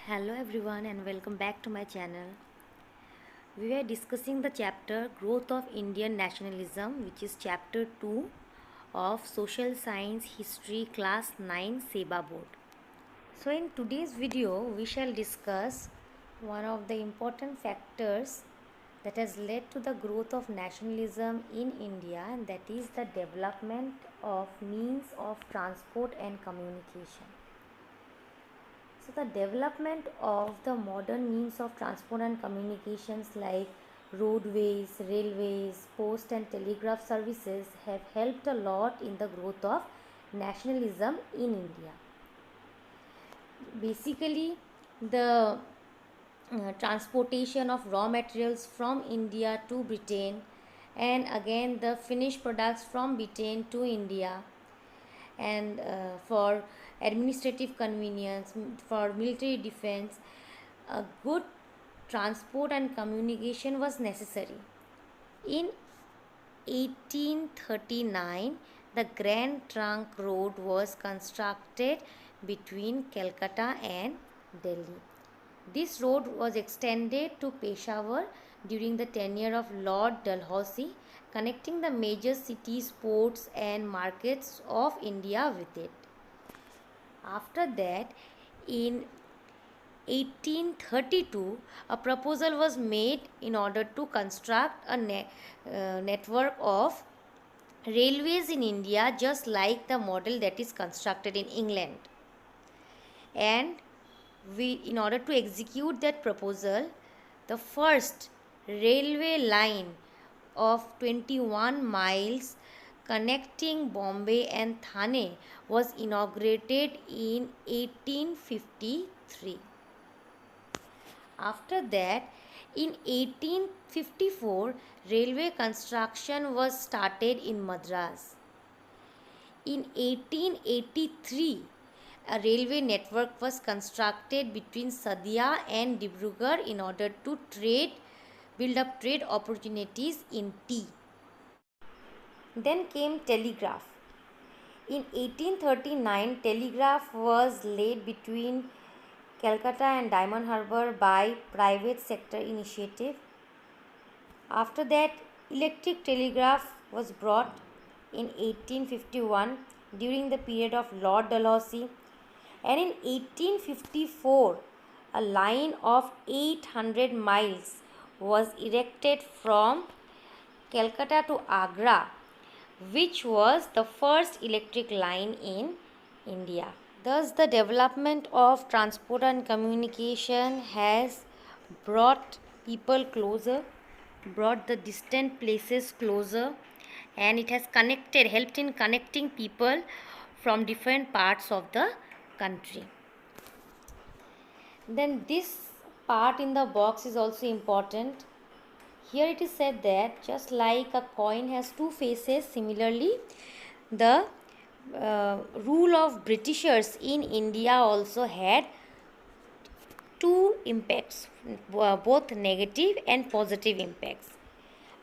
Hello everyone and welcome back to my channel. We were discussing the chapter Growth of Indian Nationalism, which is chapter 2 of Social Science History Class 9 SEBA Board. So in today's video we shall discuss one of the important factors that has led to the growth of nationalism in India, and that is the development of means of transport and communication. So the development of the modern means of transport and communications like roadways, railways, post and telegraph services have helped a lot in the growth of nationalism in India. Basically, the transportation of raw materials from India to Britain, and again the finished products from Britain to India, and for administrative convenience, for military defense, a good transport and communication was necessary. In 1839, the Grand Trunk Road was constructed between Calcutta and Delhi. This road was extended to Peshawar during the tenure of Lord Dalhousie, connecting the major cities, ports and markets of India with it. After that, in 1832, a proposal was made in order to construct a network of railways in India, just like the model that is constructed in England. And in order to execute that proposal, the first railway line of 21 miles connecting Bombay and Thane was inaugurated in 1853. After that, in 1854, railway construction was started in Madras. In 1883, a railway network was constructed between Sadia and Dibrugarh in order to build up trade opportunities in tea. Then came telegraph. In 1839, telegraph was laid between Calcutta and Diamond Harbour by private sector initiative. After that, electric telegraph was brought in 1851 during the period of Lord Dalhousie, and in 1854 a line of 800 miles was erected from Calcutta to Agra, which was the first electric line in India. Thus, the development of transport and communication has brought people closer, brought the distant places closer, and it has helped in connecting people from different parts of the country. Then this part in the box is also important. Here it is said that just like a coin has two faces, similarly the rule of Britishers in India also had two impacts, both negative and positive impacts.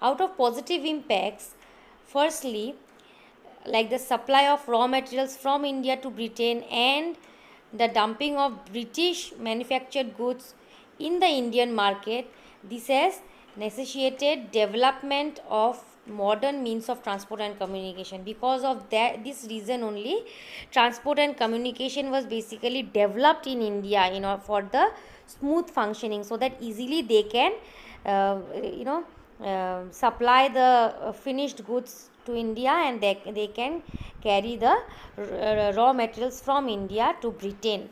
Out of positive impacts, firstly, like the supply of raw materials from India to Britain and the dumping of British manufactured goods in the Indian market, this has necessitated development of modern means of transport and communication. Because of this reason only, transport and communication was basically developed in India, for the smooth functioning, so that easily they can supply the finished goods to India, and they can carry the raw materials from India to Britain.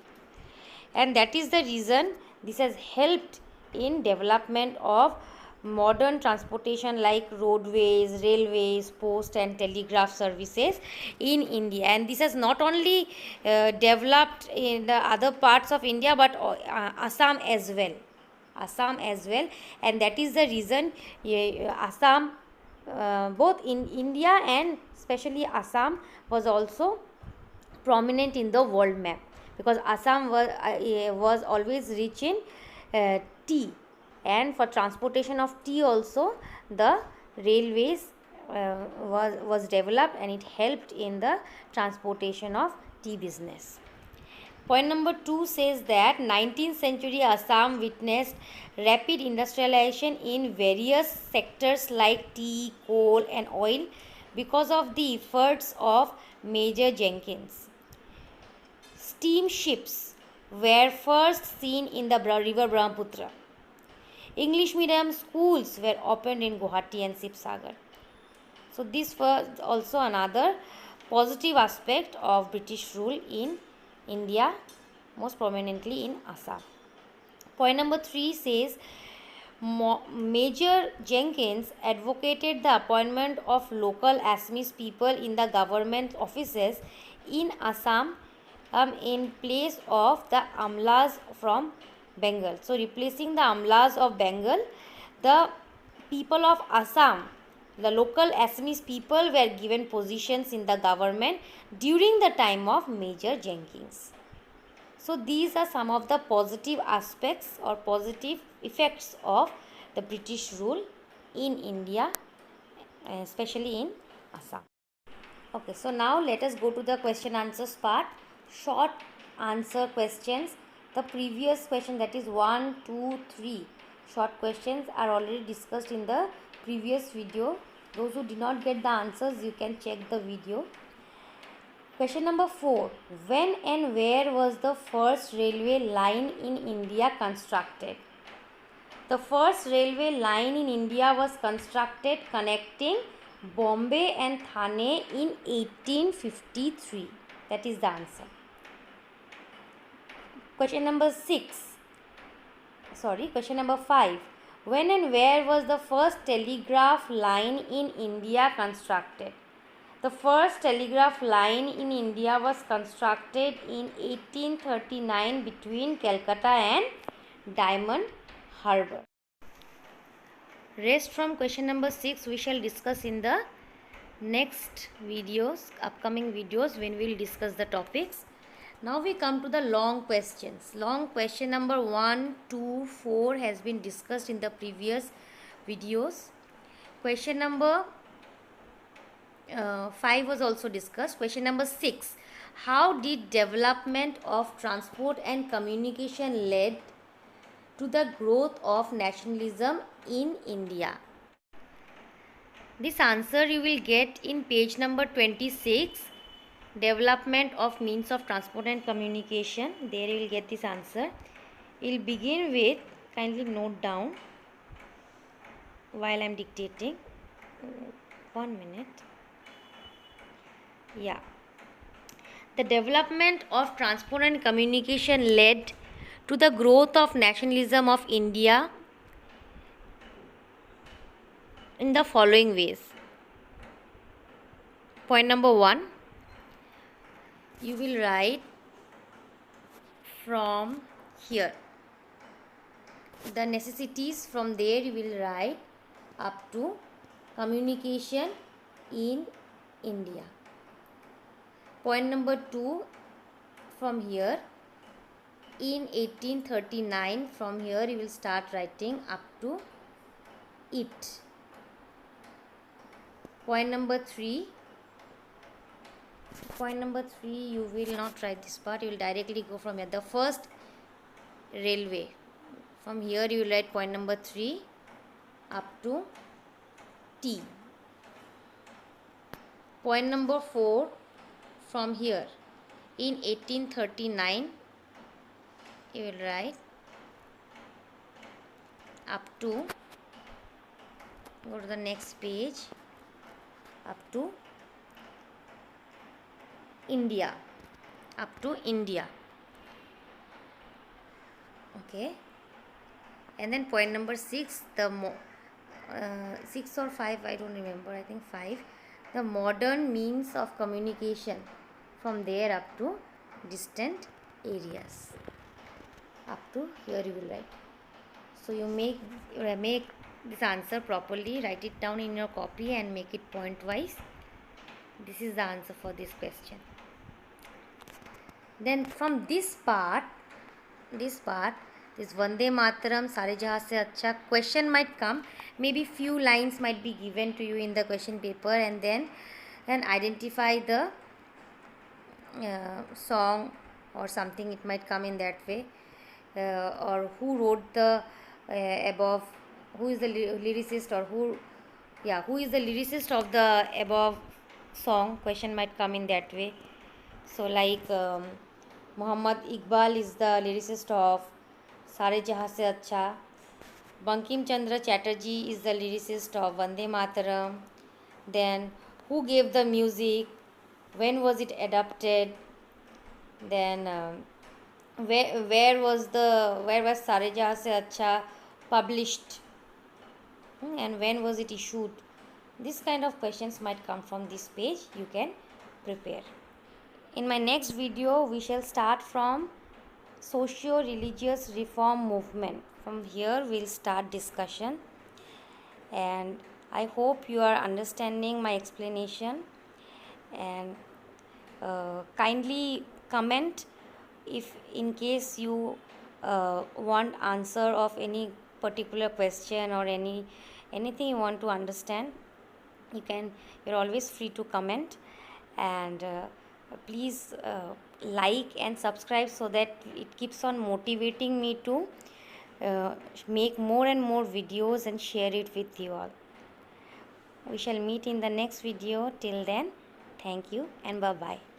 And that is the reason this has helped in development of modern transportation like roadways, railways, post and telegraph services in India. And this has not only developed in the other parts of India, but Assam as well. And that is the reason Assam, both in India and especially Assam, was also prominent in the world map, because Assam was always rich in tea, and for transportation of tea also the railways was developed, and it helped in the transportation of tea business. Point number 2 says that 19th century Assam witnessed rapid industrialization in various sectors like tea, coal and oil because of the efforts of Major Jenkins. Steamships were first seen in the river Brahmaputra. English medium schools were opened in Guwahati and Sibsagar. So this was also another positive aspect of British rule in India, most prominently in Assam. Point number 3 says Major Jenkins advocated the appointment of local Assamese people in the government offices in Assam in place of the Amlas from Bengal. So replacing the Amlas of Bengal, the people of Assam, the local Assamese people were given positions in the government during the time of Major Jenkins. So these are some of the positive aspects or positive effects of the British rule in India, especially in Assam. Okay, so now let us go to the question answers part. Short answer questions. The previous question, that is 1, 2, 3 short questions are already discussed in the previous video. Those who did not get the answers, you can check the video. Question number 4. When and where was the first railway line in India constructed? The first railway line in India was constructed connecting Bombay and Thane in 1853. That is the answer. Question number 5. When and where was the first telegraph line in India constructed? The first telegraph line in India was constructed in 1839 between Calcutta and Diamond Harbour. Rest from question number 6 we shall discuss in the next videos, upcoming videos, when we will discuss the topics. Now we come to the long questions. Long question number 1, 2, 4 has been discussed in the previous videos. Question number 5 was also discussed. Question number 6. How did development of transport and communication led to the growth of nationalism in India? This answer you will get in page number 26. Development of means of transport and communication. There you will get this answer. We'll begin with, kindly note down while I am dictating. 1 minute. Yeah. The development of transport and communication led to the growth of nationalism of India in the following ways. Point number 1. You will write from here. The necessities, from there you will write up to communication in India. Point number 2, from here, in 1839, from here you will start writing up to it. Point number 3, you will not write this part, you will directly go from here. The first railway, from here you will write point number 3 up to T. Point number 4, from here, in 1839 you will write up to, go to the next page, up to India, okay. And then point number 6, the 6 or 5, I don't remember, I think 5, the modern means of communication, from there up to distant areas. Up to here you will write. So you make this answer properly, write it down in your copy and make it point wise. This is the answer for this question. Then from this part, this Vande Mataram, Sare Jahan Se Acha, question might come. Maybe few lines might be given to you in the question paper, and then identify the song or something, it might come in that way. Or who wrote the above, who is the lyricist, or who is the lyricist of the above song, question might come in that way. So like Muhammad Iqbal is the lyricist of Sare Jahan Se Acha. Bankim Chandra Chatterjee is the lyricist of Vande Mataram. Then who gave the music, when was it adapted, then where was Sare Jahan Se Acha published, and when was it issued. This kind of questions might come from this page. You can prepare. In my next video we shall start from socio-religious reform movement. From here we'll start discussion, and I hope you are understanding my explanation. And kindly comment if in case you want answer of any particular question, or anything you want to understand. You're always free to comment. And please like and subscribe, so that it keeps on motivating me to make more and more videos and share it with you all. We shall meet in the next video. Till then, thank you and bye bye.